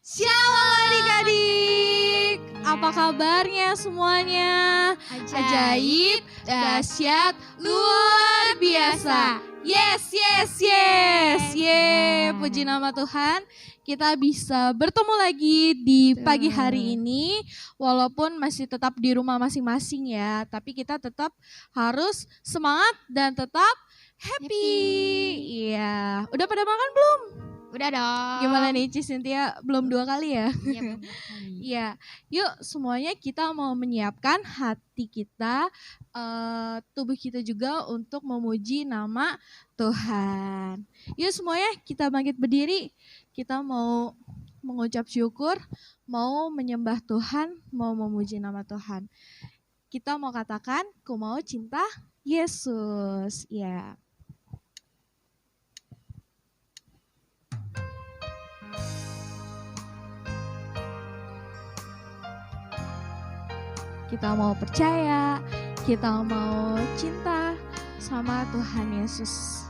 Shalom adik-adik, apa kabarnya semuanya? Ajaib, dahsyat, luar biasa. Yes. Yeay, puji nama Tuhan. Kita bisa bertemu lagi di pagi hari ini. Walaupun masih tetap di rumah masing-masing ya. Tapi kita tetap harus semangat dan tetap happy. Iya, udah pada makan belum? Udah dong. Gimana nih Ci Cynthia, belum 2 kali ya? Iya, belum 2 kali. Iya, yuk semuanya kita mau menyiapkan hati kita, tubuh kita juga untuk memuji nama Tuhan. Yuk semuanya kita bangkit berdiri, kita mau mengucap syukur, mau menyembah Tuhan, mau memuji nama Tuhan. Kita mau katakan, ku mau cinta Yesus, ya. Kita mau percaya, kita mau cinta sama Tuhan Yesus.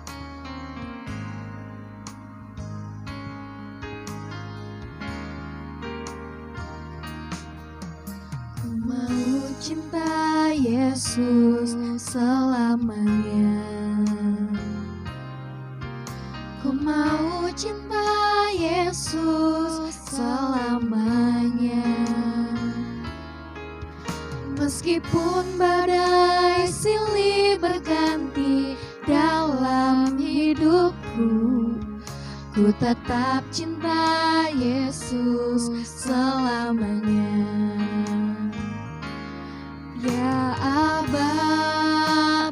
Ku mau cinta Yesus selamanya. Ku mau cinta Yesus selamanya. Meskipun badai silih berganti dalam hidupku, ku tetap cinta Yesus selamanya. Ya Aba,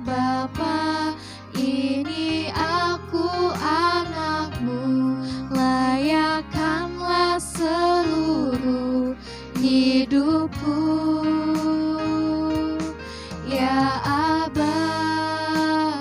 Bapa, ini aku anakmu, layakkanlah seluruh hidupku. Ya Aba,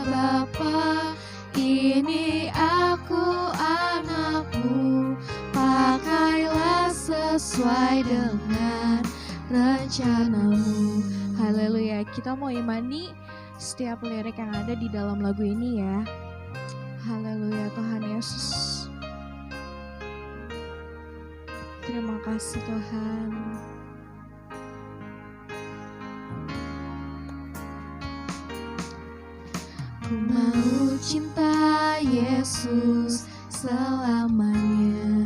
Bapa, ini aku anakmu, pakailah sesuai dengan rencanamu. Haleluya, kita mau imani setiap lirik yang ada di dalam lagu ini ya. Haleluya, Tuhan Yesus. Terima kasih Tuhan. Ku mau cinta Yesus selamanya.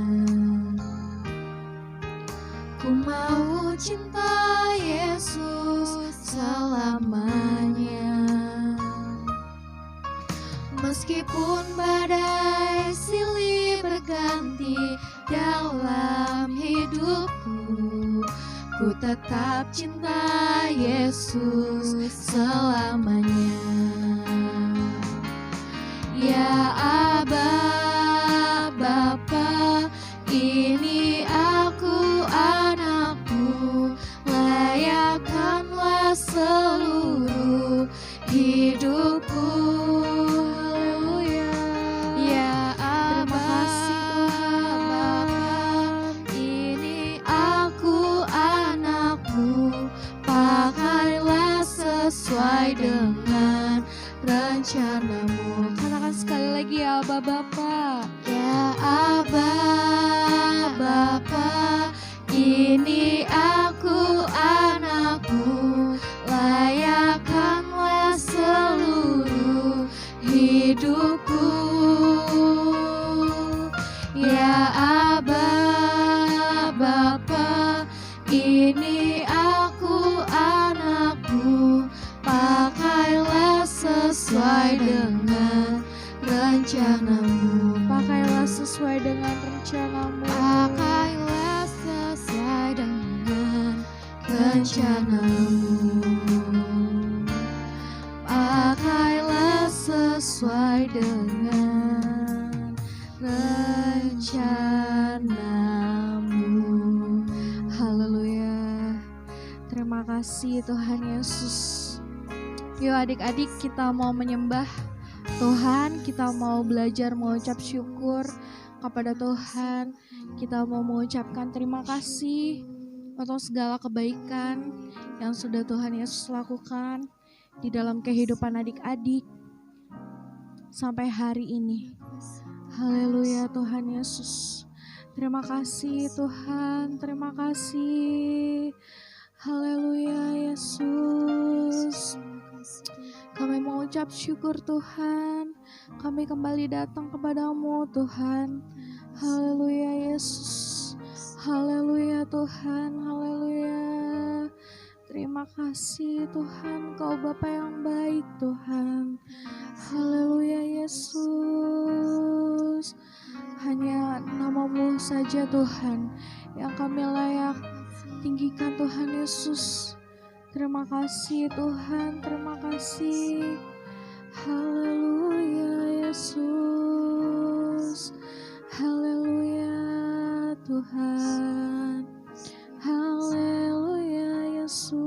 Ku mau cinta Yesus selamanya. Meskipun badai silih berganti dalam hidupku, ku tetap cinta Yesus selamanya. Ya Aba, Bapa, ini aku anakmu, layakkanlah seluruh hidupku. Haleluya. Ya Aba, Bapa, ini aku anakmu, pakailah sesuai dengan rencanamu. Katakan sekali lagi ya Aba Bapa. Ya Aba, Bapa, ini aku anakmu, layakkanlah seluruh hidupku. Ya Aba, Bapa, ini aku anakmu, pakailah sesuai dengan rencanamu. Pakailah sesuai dengan rencanamu. Pakailah sesuai dengan rencanamu. Pakailah sesuai dengan rencanamu. Haleluya. Terima kasih Tuhan Yesus. Yuk adik-adik, kita mau menyembah Tuhan, kita mau belajar mengucap syukur kepada Tuhan. Kita mau mengucapkan terima kasih untuk segala kebaikan yang sudah Tuhan Yesus lakukan di dalam kehidupan adik-adik sampai hari ini. Haleluya Tuhan Yesus. Terima kasih Tuhan, terima kasih. Haleluya Yesus. Kami mau ucap syukur Tuhan. Kami kembali datang kepadamu Tuhan. Haleluya Yesus. Haleluya Tuhan, haleluya. Terima kasih Tuhan, Kau Bapa yang baik Tuhan. Haleluya Yesus. Hanya nama-Mu saja Tuhan yang kami layak tinggikan Tuhan Yesus. Terima kasih Tuhan, terima kasih. Haleluya Yesus. Haleluya Tuhan. Haleluya Yesus.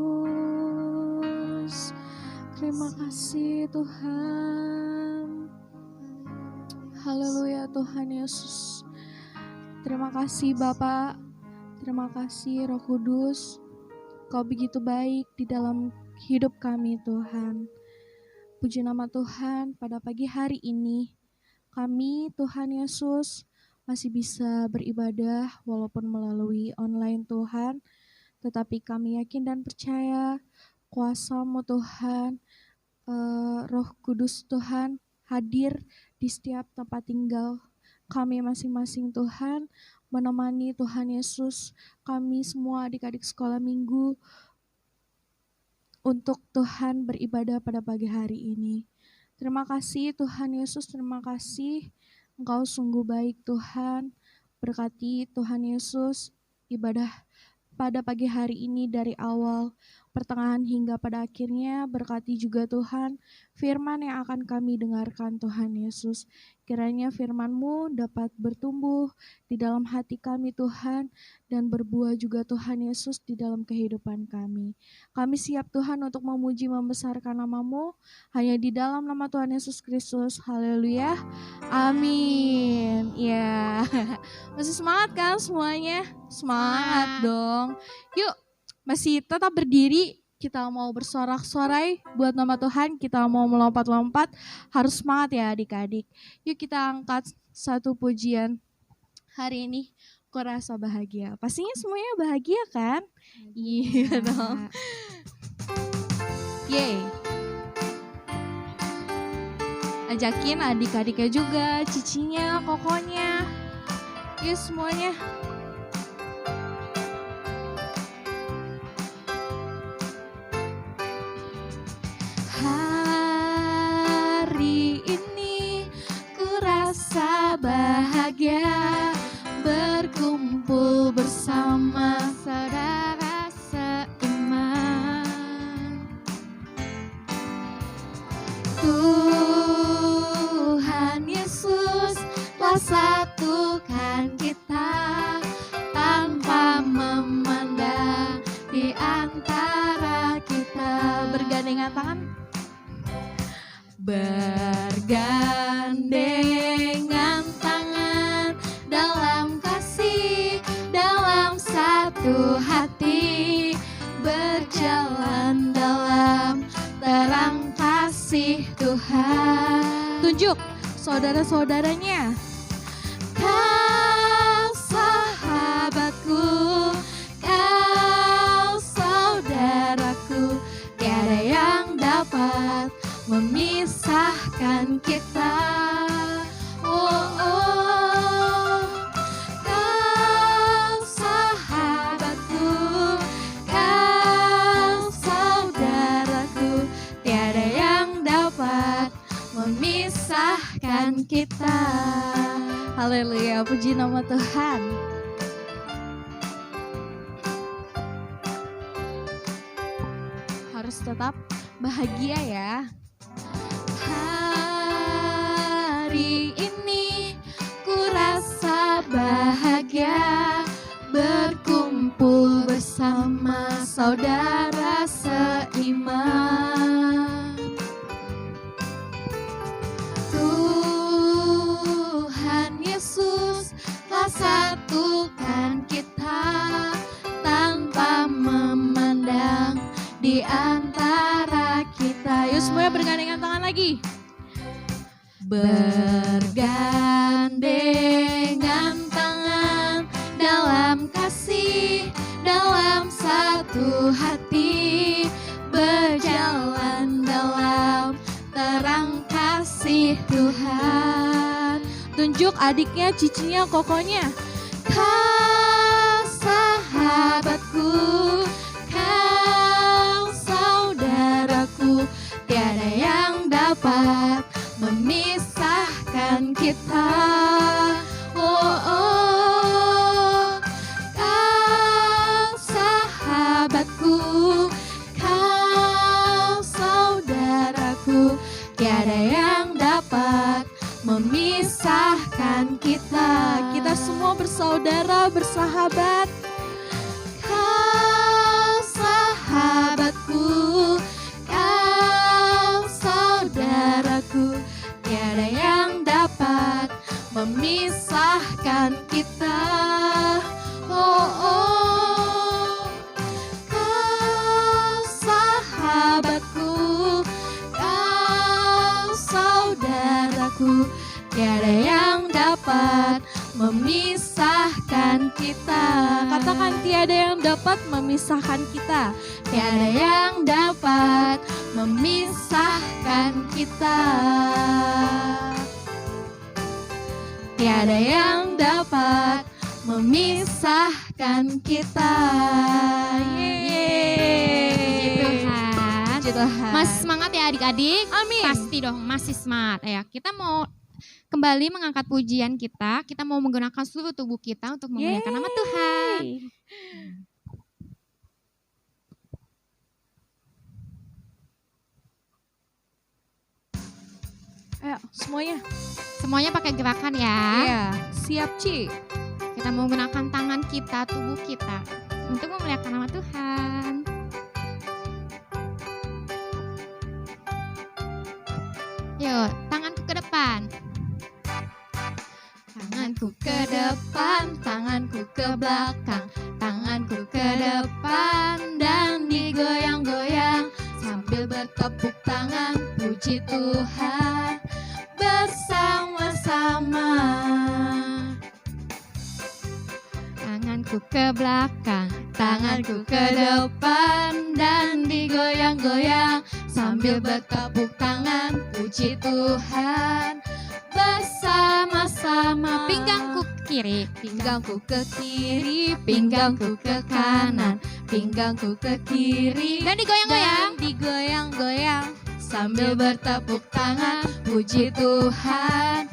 Terima kasih Tuhan. Haleluya Tuhan Yesus. Terima kasih Bapa. Terima kasih Roh Kudus. Kau begitu baik di dalam hidup kami Tuhan. Puji nama Tuhan, pada pagi hari ini kami Tuhan Yesus masih bisa beribadah walaupun melalui online Tuhan. Tetapi kami yakin dan percaya kuasa-Mu Tuhan, Roh Kudus Tuhan hadir di setiap tempat tinggal kami masing-masing Tuhan, menemani Tuhan Yesus, kami semua adik-adik sekolah minggu untuk Tuhan beribadah pada pagi hari ini. Terima kasih Tuhan Yesus, terima kasih Engkau sungguh baik Tuhan. Berkati Tuhan Yesus ibadah pada pagi hari ini dari awal, pertengahan hingga pada akhirnya. Berkati juga Tuhan firman yang akan kami dengarkan Tuhan Yesus. Kiranya firman-Mu dapat bertumbuh di dalam hati kami Tuhan dan berbuah juga Tuhan Yesus di dalam kehidupan kami. Kami siap Tuhan untuk memuji membesarkan nama-Mu hanya di dalam nama Tuhan Yesus Kristus. Haleluya. Amin. Ya. Masih semangat kan semuanya? Semangat dong. Yuk, masih tetap berdiri. Kita mau bersorak-sorai buat nama Tuhan, kita mau melompat-lompat, harus semangat ya adik-adik. Yuk kita angkat satu pujian hari ini, Ku Rasa Bahagia. Pastinya semuanya bahagia kan? Iya dong. Yeay. Ajakin adik-adiknya juga, cicinya, kokonya. Yuk semuanya. Hari ini ku rasa bahagia berkumpul bersama saudara seiman. Tuhan Yesus telah satukan kita tanpa memandang di antara kita. Bergandengan tangan. Bergandengan tangan dalam kasih, dalam satu hati, berjalan dalam terang kasih Tuhan. Tunjuk saudara-saudaranya. Kau sahabatku, kau saudaraku, tiada yang dapat memisahkan kita. Oh, oh. Kau sahabatku, kau saudaraku, tiada yang dapat memisahkan kita. Haleluya, puji nama Tuhan. Harus tetap bahagia ya. Hari ini ku rasa bahagia berkumpul bersama saudara seiman. Tuhan Yesus telah satukan kita tanpa memandang di antara kita. Yuk semuanya bergandengan tangan lagi. Bergandengan tangan satu hati, berjalan dalam terang kasih Tuhan. Tunjuk adiknya, cicinya, kokonya. Kau sahabatku, kau saudaraku, tiada yang dapat memisahkan kita. Oh, oh, kau sahabatku, kau saudaraku, tiada yang dapat memisahkan kita. Kita semua bersaudara, bersahabat. Kau sahabatku, kau saudaraku, tiada yang dapat memisahkan kita. Oh, oh, kau sahabatku, kau saudaraku, tiada yang dapat memisahkan kita. Katakan, tiada yang dapat memisahkan kita. Tiada yang dapat memisahkan kita. Tiada yang dapat memisahkan kita. Yeay. Puji Tuhan. Masih semangat ya adik-adik? Amin. Pasti dong, masih semangat ya. Kita mau kembali mengangkat pujian kita. Kita mau menggunakan seluruh tubuh kita untuk memuliakan nama Tuhan. Ayo, semuanya. Semuanya pakai gerakan ya. Iya, siap Ci. Kita mau menggunakan tangan kita, tubuh kita untuk memuliakan nama Tuhan. Yuk, tanganku ke depan. Tanganku ke depan, tanganku ke belakang, tanganku ke depan dan digoyang-goyang sambil bertepuk tangan, puji Tuhan bersama-sama. Tanganku ke belakang, Tanganku ke depan dan digoyang-goyang sambil bertepuk tangan, puji Tuhan bersama-sama. pinggangku ke kiri, Pinggangku ke kiri, pinggangku ke kanan, pinggangku ke kiri dan digoyang-goyang. dan digoyang-goyang sambil bertepuk tangan, puji Tuhan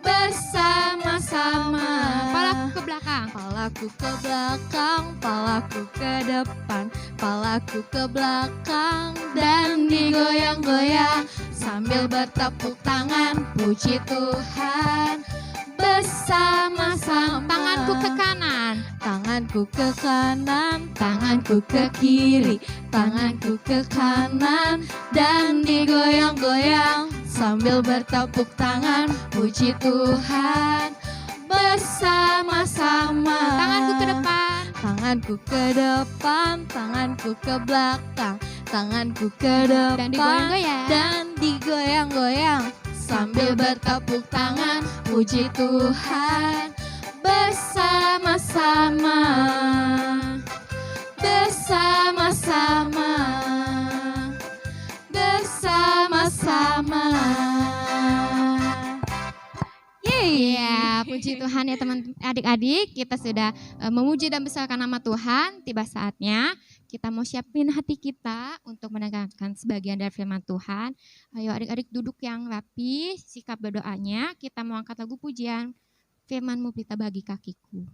bersama-sama. Palaku ke belakang, Palaku ke belakang, palaku ke depan, palaku ke belakang dan digoyang-goyang sambil bertepuk tangan, puji Tuhan bersama-sama. tanganku ke kanan, Tanganku ke kanan, tanganku ke kiri, tanganku ke kanan dan digoyang-goyang sambil bertepuk tangan, puji Tuhan bersama-sama. tanganku ke depan, Tanganku ke depan, tanganku ke belakang, tanganku ke depan dan digoyang-goyang. dan digoyang-goyang sambil bertepuk tangan, puji Tuhan bersama-sama, bersama-sama, bersama-sama. Yeay. Iya, puji Tuhan ya teman adik-adik, kita sudah memuji dan besarkan nama Tuhan. Tiba saatnya kita mau siapin hati kita untuk mendengarkan sebagian dari firman Tuhan. Ayo adik-adik duduk yang rapi, sikap berdoanya. Kita mau angkat lagu pujian, firman-Mu pelita bagi kakiku.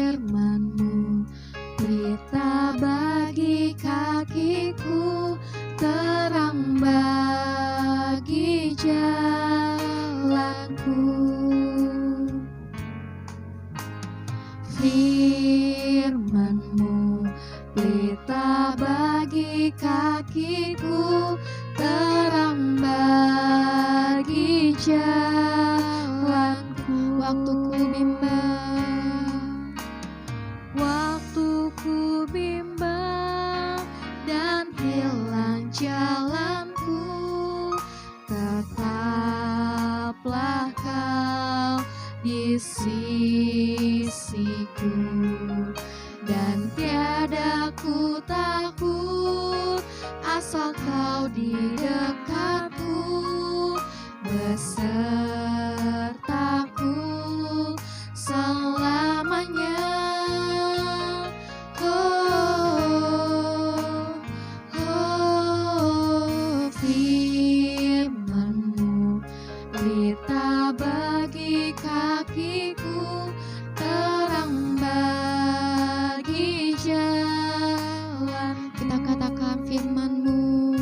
Firman-Mu pelita bagi kakiku, terang bagi jalanku. Firman-Mu pelita bagi kakiku, terang bagi jalanku. Waktuku bimbang, waktuku bimbang dan hilang jalanku, tetaplah kau di sisiku, dan tiada ku takut asal kau di dekatku, besertaku selamanya. Firman-Mu pelita bagi kakiku, terang bagi jalan. kita katakan firman-Mu.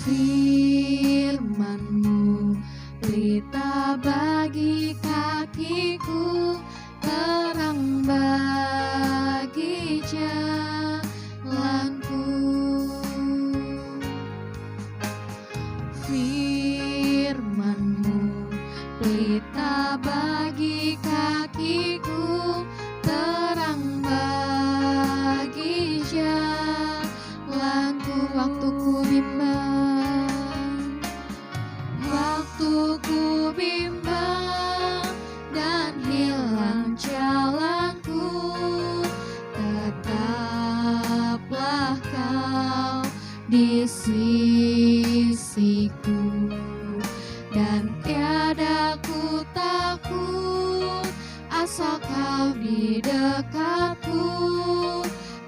Firman-Mu pelita bagi kakiku, terang bagi jalanku. Firman-Mu pelita bagi kakiku, terang bagi jalanku. Waktuku bimbang, waktuku bimbang dan hilang jalanku, tetaplah kau di sisiku, dan tiada ku takut asal kau di dekatku,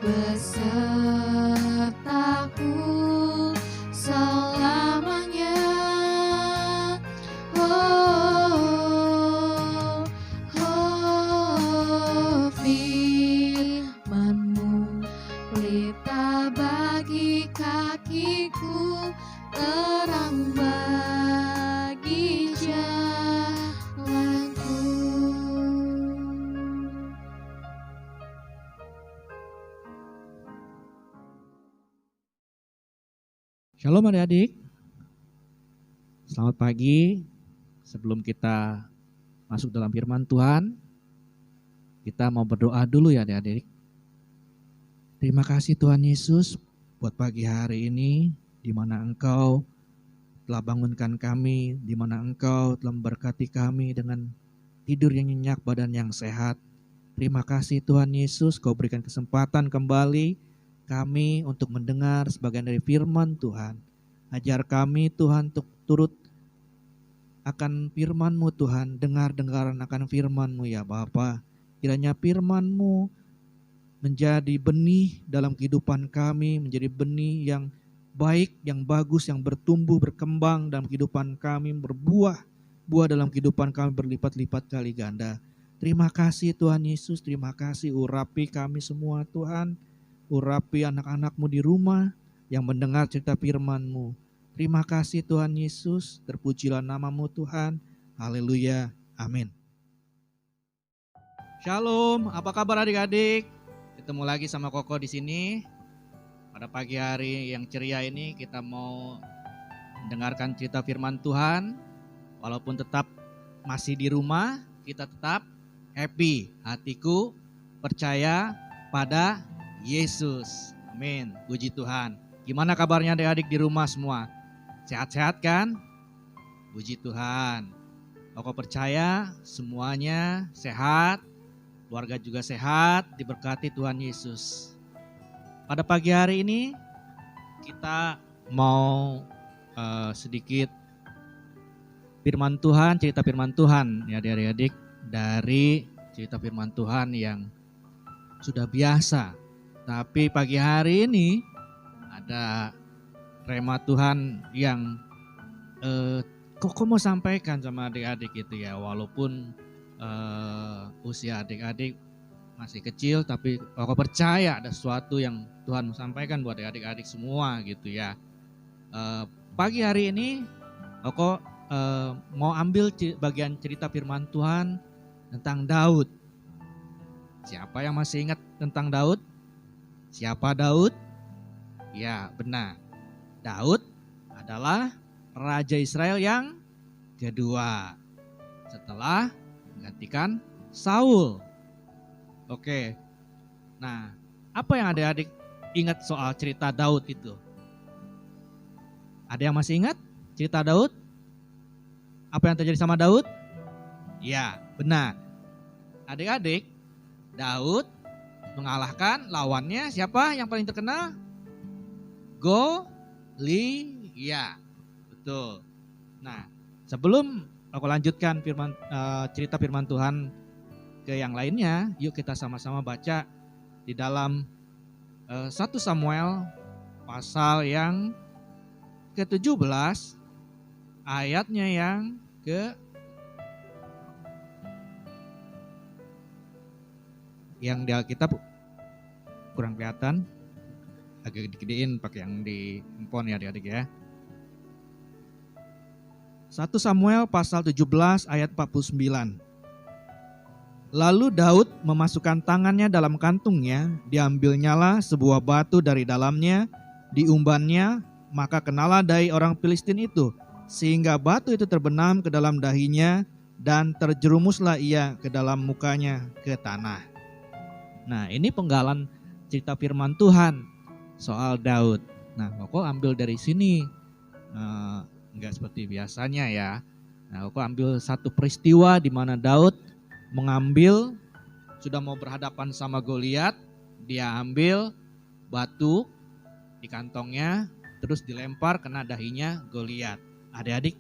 besertaku selamanya. Firman-Mu pelita bagi kakiku, terang bagi jalanku. Shalom adik-adik, selamat pagi. Sebelum kita masuk dalam firman Tuhan, kita mau berdoa dulu ya adik-adik. Terima kasih Tuhan Yesus buat pagi hari ini, di mana Engkau telah bangunkan kami, di mana Engkau telah memberkati kami dengan tidur yang nyenyak, badan yang sehat. Terima kasih Tuhan Yesus, Kau berikan kesempatan kembali kami untuk mendengar sebagian dari firman Tuhan. Ajar kami Tuhan untuk turut akan firman-Mu Tuhan, dengar-dengaran akan firman-Mu ya Bapa. Kiranya firman-Mu menjadi benih dalam kehidupan kami, menjadi benih yang baik, yang bagus, yang bertumbuh, berkembang dalam kehidupan kami, berbuah, buah dalam kehidupan kami berlipat-lipat kali ganda. Terima kasih Tuhan Yesus, terima kasih, urapi kami semua Tuhan. Urapi anak-anak-Mu di rumah yang mendengar cerita firman-Mu. Terima kasih Tuhan Yesus, terpujilah nama-Mu Tuhan. Haleluya, amin. Shalom, apa kabar adik-adik? Ketemu lagi sama Koko di sini. Pada pagi hari yang ceria ini kita mau mendengarkan cerita firman Tuhan. Walaupun tetap masih di rumah, kita tetap happy. Hatiku percaya pada Yesus. Amin. Puji Tuhan. Gimana kabarnya adik-adik di rumah semua? Sehat-sehat kan? Puji Tuhan. Aku percaya semuanya sehat, keluarga juga sehat, diberkati Tuhan Yesus. Pada pagi hari ini kita mau sedikit firman Tuhan, cerita firman Tuhan ya adik-adik, dari cerita firman Tuhan yang sudah biasa. Tapi pagi hari ini ada rema Tuhan yang Koko mau sampaikan sama adik-adik gitu ya. Walaupun usia adik-adik masih kecil, tapi Koko percaya ada sesuatu yang Tuhan mau sampaikan buat adik-adik semua gitu ya. Pagi hari ini Koko mau ambil bagian cerita firman Tuhan tentang Daud. Siapa yang masih ingat tentang Daud? Siapa Daud? Ya, benar. Daud adalah Raja Israel yang kedua setelah menggantikan Saul. Oke. Nah, apa yang adik-adik ingat soal cerita Daud itu? Ada yang masih ingat cerita Daud? Apa yang terjadi sama Daud? Ya, benar. Adik-adik, Daud mengalahkan lawannya siapa yang paling terkenal? Goliat. Betul. Nah, sebelum aku lanjutkan cerita firman Tuhan ke yang lainnya, yuk kita sama-sama baca di dalam 1 Samuel pasal yang ke-17 ayatnya yang yang di Alkitab kurang kelihatan, agak digedein pakai yang di handphone ya adik-adik ya. 1 Samuel pasal 17 ayat 49. Lalu Daud memasukkan tangannya dalam kantungnya, diambilnyalah sebuah batu dari dalamnya, diumbannya, maka kenalah dahi orang Filistin itu, sehingga batu itu terbenam ke dalam dahinya, dan terjerumuslah ia ke dalam mukanya ke tanah. Nah, ini penggalan cerita firman Tuhan soal Daud. Nah, Koko ambil dari sini, enggak seperti biasanya ya. Nah, Koko ambil satu peristiwa di mana Daud mengambil, sudah mau berhadapan sama Goliat, dia ambil batu di kantongnya, terus dilempar kena dahinya Goliat. Adik-adik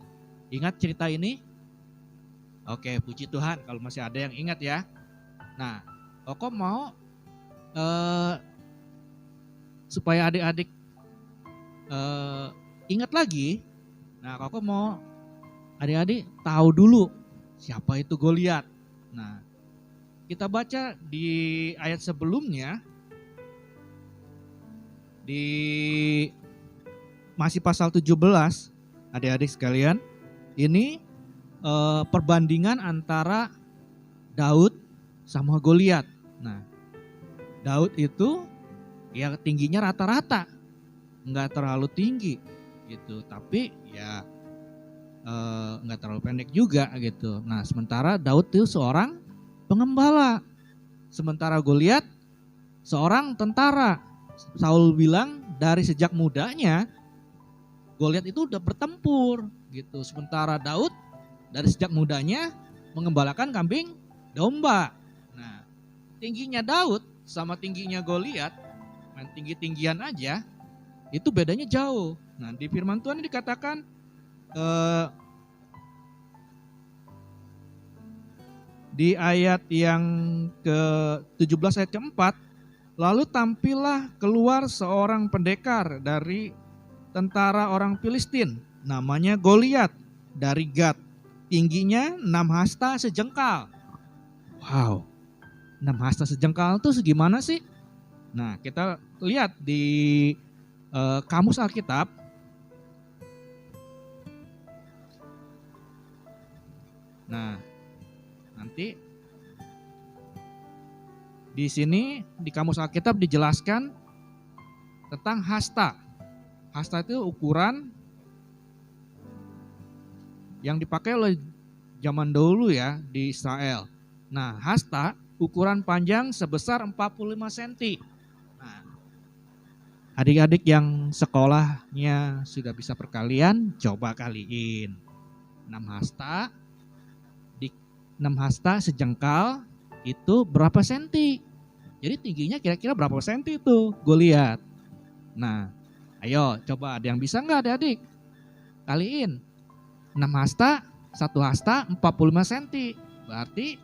ingat cerita ini? Oke, puji Tuhan kalau masih ada yang ingat ya. Nah, Koko mau supaya adik-adik ingat lagi. Nah, Koko mau adik-adik tahu dulu siapa itu Goliat. Nah, kita baca di ayat sebelumnya, di masih pasal 17, adik-adik sekalian, ini perbandingan antara Daud sama Goliat. Nah, Daud itu ya tingginya rata-rata, nggak terlalu tinggi gitu, tapi ya nggak terlalu pendek juga gitu. Nah, sementara Daud itu seorang pengembala, sementara Goliat seorang tentara. Saul bilang dari sejak mudanya Goliat itu udah bertempur gitu, sementara Daud dari sejak mudanya mengembalakan kambing domba. Nah, tingginya Daud sama tingginya Goliat, main tinggi-tinggian aja, itu bedanya jauh. Nah, di firman Tuhan ini dikatakan di ayat yang ke-17 ayat ke-4, lalu tampillah keluar seorang pendekar dari tentara orang Filistin, namanya Goliat dari Gat, tingginya 6 hasta sejengkal. Wow, 6 hasta sejengkal itu segimana sih? Nah, kita lihat di kamus Alkitab. Nah, nanti di sini di kamus Alkitab dijelaskan tentang hasta. Hasta itu ukuran yang dipakai oleh zaman dahulu ya di Israel. Nah, hasta ukuran panjang sebesar 45 cm. Nah, adik-adik yang sekolahnya sudah bisa perkalian, coba kaliin. 6 hasta di 6 hasta sejengkal itu berapa senti? Jadi tingginya kira-kira berapa senti itu Goliat? Nah, ayo coba ada yang bisa nggak adik-adik? Kaliin. 6 hasta, 1 hasta 45 cm. Berarti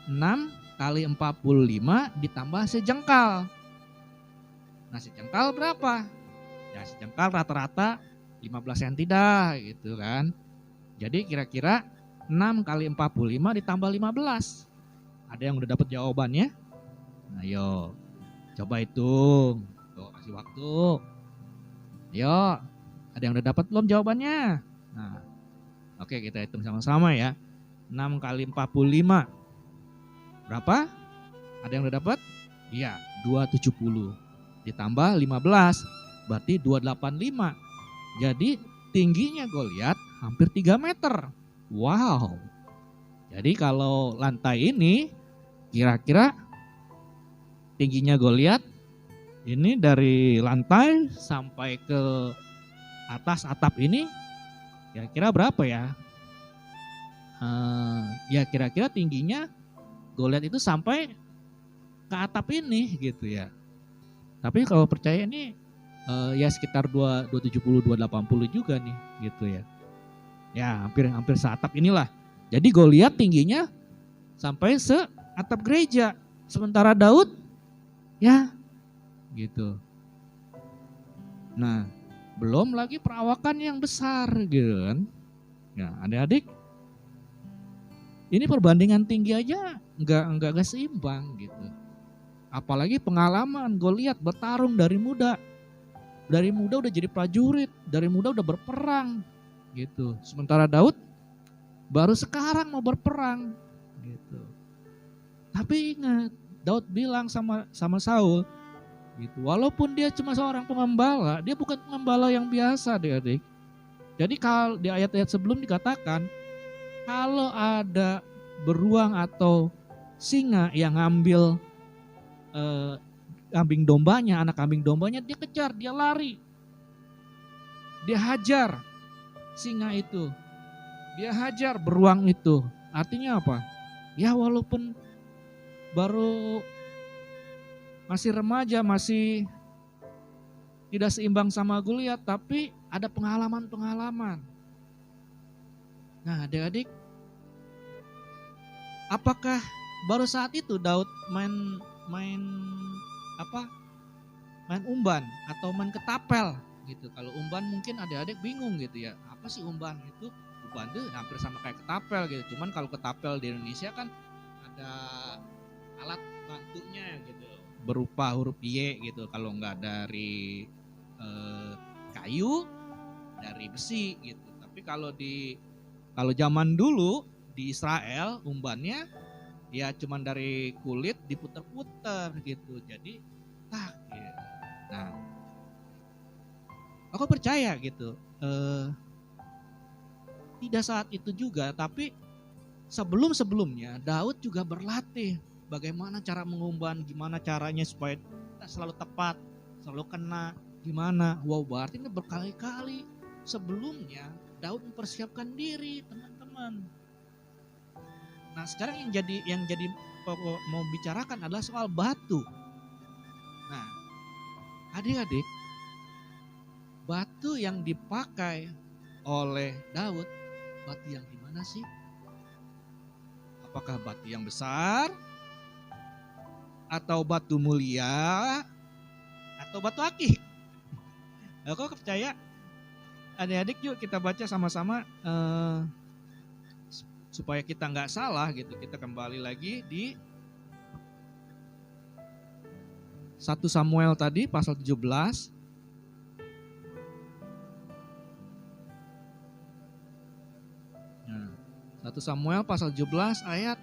6 kali 45 ditambah sejengkal. Nah, sejengkal berapa? Ya, sejengkal rata-rata 15 cm dah gitu kan. Jadi kira-kira 6 kali 45 ditambah 15. Ada yang udah dapat jawabannya? Ayo, coba hitung. Tuh, kasih waktu. Ayo, ada yang udah dapat belum jawabannya? Nah, oke, kita hitung sama-sama ya. 6 kali 45. Berapa? Ada yang udah dapat? Iya, 270. ditambah 15, berarti 285. Jadi tingginya Goliat hampir 3 meter. Wow. Jadi kalau lantai ini kira-kira tingginya Goliat ini dari lantai sampai ke atas atap ini kira-kira berapa ya? Ya kira-kira tingginya Goliat itu sampai ke atap ini gitu ya. Tapi kalau percaya ini ya sekitar 270 280 juga nih gitu ya. Ya hampir seatap inilah. Jadi Goliat tingginya sampai seatap gereja. Sementara Daud ya gitu. Nah, belum lagi perawakan yang besar gitu kan. Ya, adik-adik, ini perbandingan tinggi aja enggak seimbang gitu. Apalagi pengalaman Goliat bertarung dari muda. Dari muda udah jadi prajurit, dari muda udah berperang gitu. Sementara Daud baru sekarang mau berperang gitu. Tapi ingat, Daud bilang sama Saul gitu. Walaupun dia cuma seorang pengembala, dia bukan pengembala yang biasa, adik-adik. Jadi kalau di ayat-ayat sebelum dikatakan kalau ada beruang atau singa yang ngambil kambing dombanya, anak kambing dombanya, dia kejar, dia lari. Dia hajar singa itu. Dia hajar beruang itu. Artinya apa? Ya walaupun baru masih remaja, masih tidak seimbang sama Goliat, tapi ada pengalaman-pengalaman. Nah, adik-adik, apakah baru saat itu Daud main umban atau main ketapel gitu? Kalau umban mungkin adik-adik bingung gitu ya. Apa sih umban itu? Umban itu hampir sama kayak ketapel gitu. Cuman kalau ketapel di Indonesia kan ada alat bantunya gitu, berupa huruf Y gitu. Kalau enggak dari kayu, dari besi gitu. Tapi kalau zaman dulu di Israel umbannya ya cuman dari kulit diputer-puter gitu. Jadi gitu. Nah, aku percaya gitu. Tidak saat itu juga, tapi sebelumnya Daud juga berlatih bagaimana cara mengumban, gimana caranya supaya selalu tepat, selalu kena, gimana. Wow, berarti ini berkali-kali sebelumnya Daud mempersiapkan diri, teman-teman. Nah, sekarang yang jadi mau bicarakan adalah soal batu. Nah, adik-adik, batu yang dipakai oleh Daud, batu yang gimana sih? Apakah batu yang besar? Atau batu mulia? Atau batu akik? Aku percaya, adik-adik yuk kita baca sama-sama supaya kita nggak salah gitu. Kita kembali lagi di 1 Samuel tadi pasal 17. Nah, 1 Samuel pasal 17 ayat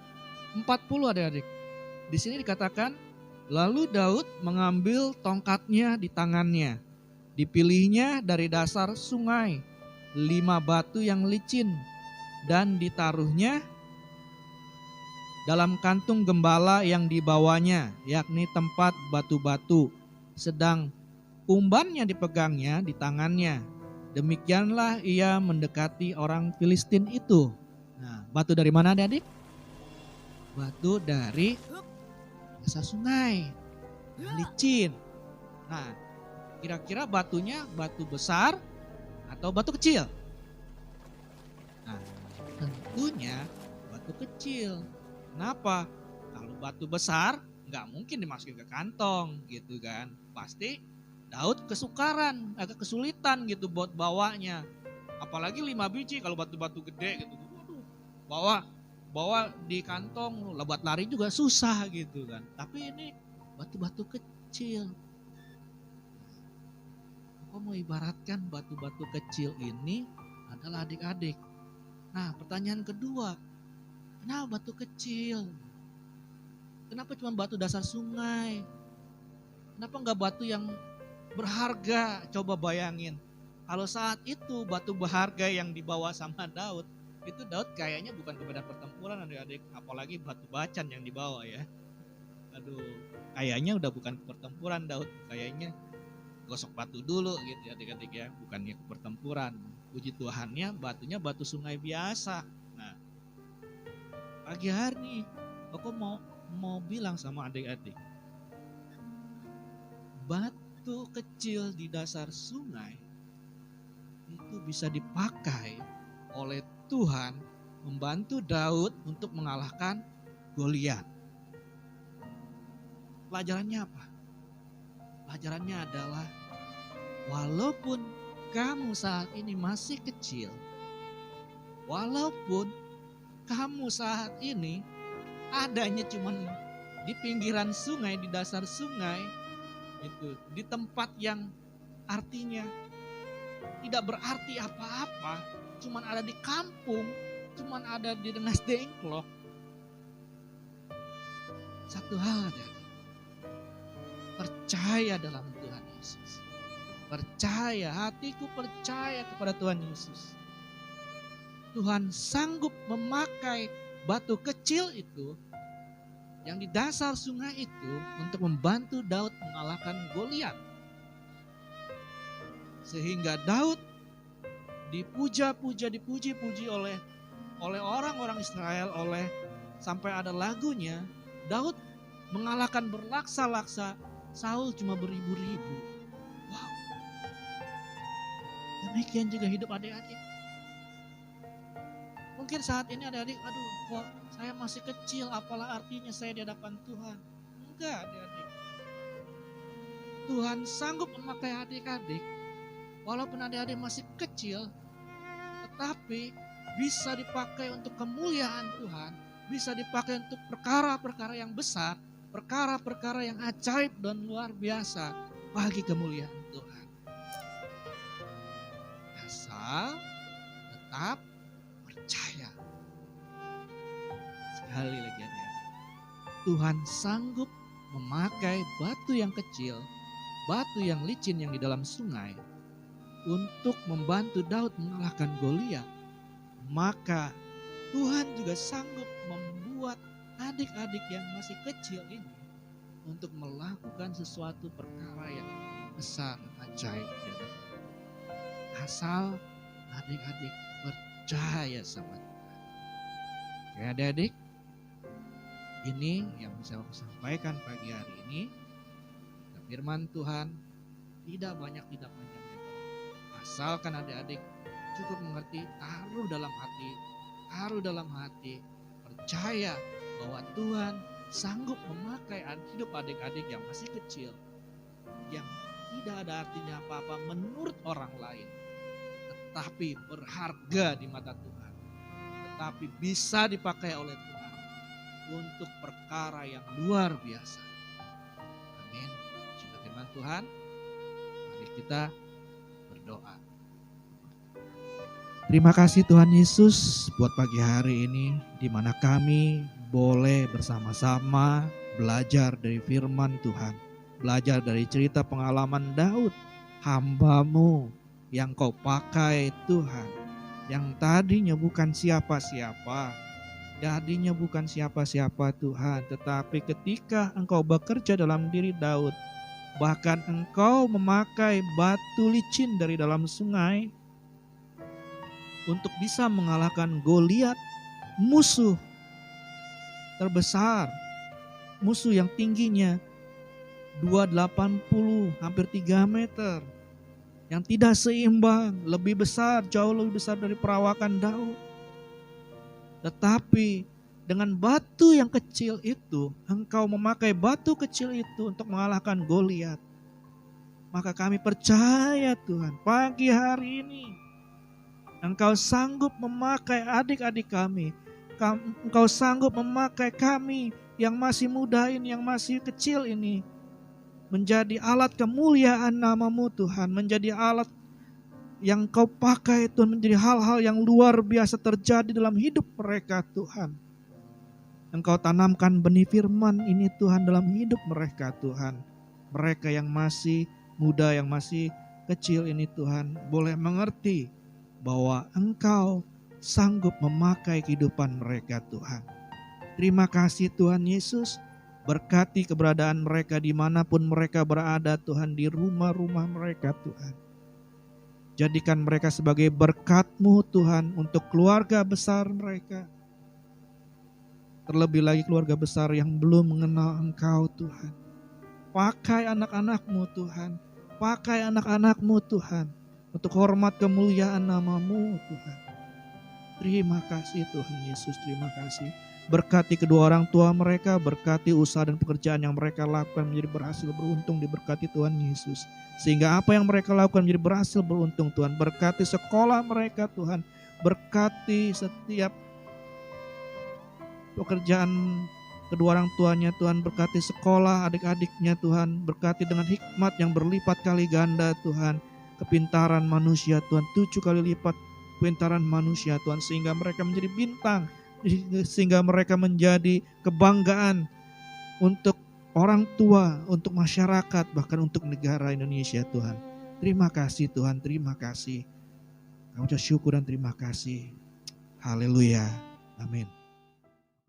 40 adik-adik. Di sini dikatakan, lalu Daud mengambil tongkatnya di tangannya. Dipilihnya dari dasar sungai 5 batu yang licin dan ditaruhnya dalam kantung gembala yang dibawanya, yakni tempat batu-batu, sedang umbannya dipegangnya di tangannya. Demikianlah ia mendekati orang Filistin itu. Nah, batu dari mana adik? Batu dari dasar sungai yang licin. Nah, kira-kira batunya batu besar atau batu kecil? Nah, tentunya batu kecil. Kenapa? Kalau batu besar nggak mungkin dimasukin ke kantong gitu kan. Pasti Daud kesukaran, agak kesulitan gitu buat bawanya. Apalagi 5 biji kalau batu-batu gede gitu. Waduh, bawa di kantong, buat lari juga susah gitu kan. Tapi ini batu-batu kecil. Aku mau ibaratkan batu-batu kecil ini adalah adik-adik. Nah, pertanyaan kedua, kenapa batu kecil? Kenapa cuma batu dasar sungai? Kenapa enggak batu yang berharga? Coba bayangin. Kalau saat itu batu berharga yang dibawa sama Daud, itu Daud kayaknya bukan ke medan pertempuran adik-adik, apalagi batu bacan yang dibawa ya. Aduh, kayaknya udah bukan ke pertempuran Daud, kayaknya gosok batu dulu gitu adik-adik ya, bukannya ke pertempuran. Puji Tuhannya batunya batu sungai biasa. Nah, pagi hari nih, aku mau bilang sama adik-adik, batu kecil di dasar sungai itu bisa dipakai oleh Tuhan membantu Daud untuk mengalahkan Goliat. Pelajarannya apa? Pelajarannya adalah walaupun kamu saat ini masih kecil, walaupun kamu saat ini adanya cuman di pinggiran sungai, di dasar sungai, itu di tempat yang artinya tidak berarti apa-apa, cuman ada di kampung, cuman ada di Rengas Dengklok. Satu hal ada, percaya dalam Tuhan Yesus. Percaya, hatiku percaya kepada Tuhan Yesus. Tuhan sanggup memakai batu kecil itu yang di dasar sungai itu untuk membantu Daud mengalahkan Goliat. Sehingga Daud dipuji-puji oleh orang-orang Israel, sampai ada lagunya, Daud mengalahkan berlaksa-laksa, Saul cuma beribu-ribu. Wow. Demikian juga hidup adik-adik. Mungkin saat ini adik-adik, aduh kok saya masih kecil, apalah artinya saya di hadapan Tuhan. Enggak adik-adik. Tuhan sanggup memakai adik-adik. Walaupun adik-adik masih kecil, tetapi bisa dipakai untuk kemuliaan Tuhan, bisa dipakai untuk perkara-perkara yang besar, perkara-perkara yang ajaib dan luar biasa bagi kemuliaan Tuhan. Asal tetap percaya. Sekali lagi adik-adik, Tuhan sanggup memakai batu yang kecil, batu yang licin yang di dalam sungai, untuk membantu Daud mengalahkan Goliat. Maka Tuhan juga sanggup membuat adik-adik yang masih kecil ini untuk melakukan sesuatu perkara yang besar, ajaib. Asal adik-adik percaya sama Tuhan. Oke adik-adik, ini yang bisa aku sampaikan pagi hari ini. Firman Tuhan tidak banyak, tidak panjang. Asalkan adik-adik cukup mengerti, taruh dalam hati, percaya bahwa Tuhan sanggup memakai hidup adik-adik yang masih kecil, yang tidak ada artinya apa-apa menurut orang lain, tetapi berharga di mata Tuhan, tetapi bisa dipakai oleh Tuhan untuk perkara yang luar biasa. Amin. Juga firman Tuhan, mari kita berdoa. Terima kasih Tuhan Yesus buat pagi hari ini, di mana kami boleh bersama-sama belajar dari firman Tuhan, belajar dari cerita pengalaman Daud, hamba-Mu yang Kau pakai Tuhan, yang tadinya bukan siapa-siapa, Tuhan, tetapi ketika Engkau bekerja dalam diri Daud, bahkan Engkau memakai batu licin dari dalam sungai untuk bisa mengalahkan Goliat, musuh terbesar, musuh yang tingginya 280 hampir 3 meter, yang tidak seimbang, lebih besar, jauh lebih besar dari perawakan Daud. Tetapi dengan batu yang kecil itu, Engkau memakai batu kecil itu untuk mengalahkan Goliat. Maka kami percaya Tuhan, pagi hari ini Engkau sanggup memakai adik-adik kami. Engkau sanggup memakai kami yang masih muda ini, yang masih kecil ini, menjadi alat kemuliaan nama-Mu Tuhan, menjadi alat yang Kau pakai Tuhan, menjadi hal-hal yang luar biasa terjadi dalam hidup mereka Tuhan. Engkau tanamkan benih firman ini Tuhan dalam hidup mereka Tuhan. mereka yang masih muda, yang masih kecil ini Tuhan, boleh mengerti bahwa Engkau sanggup memakai kehidupan mereka Tuhan. Terima kasih Tuhan Yesus, berkati keberadaan mereka dimanapun mereka berada Tuhan, di rumah-rumah mereka Tuhan. Jadikan mereka sebagai berkat-Mu Tuhan untuk keluarga besar mereka. Terlebih lagi keluarga besar yang belum mengenal Engkau Tuhan. Pakai anak-anak-Mu Tuhan, pakai anak-anak-Mu Tuhan, untuk hormat kemuliaan nama-Mu Tuhan. Terima kasih Tuhan Yesus, terima kasih. Berkati kedua orang tua mereka, berkati usaha dan pekerjaan yang mereka lakukan menjadi berhasil beruntung, diberkati Tuhan Yesus. Sehingga apa yang mereka lakukan menjadi berhasil beruntung Tuhan. Berkati sekolah mereka Tuhan, berkati setiap pekerjaan kedua orang tuanya Tuhan, berkati sekolah adik-adiknya Tuhan, berkati dengan hikmat yang berlipat kali ganda Tuhan. Kepintaran manusia Tuhan, 7 kali lipat kepintaran manusia Tuhan, sehingga mereka menjadi bintang, sehingga mereka menjadi kebanggaan untuk orang tua, untuk masyarakat, bahkan untuk negara Indonesia Tuhan. Terima kasih Tuhan, terima kasih. Kami ucap syukur dan terima kasih. Haleluya, amin.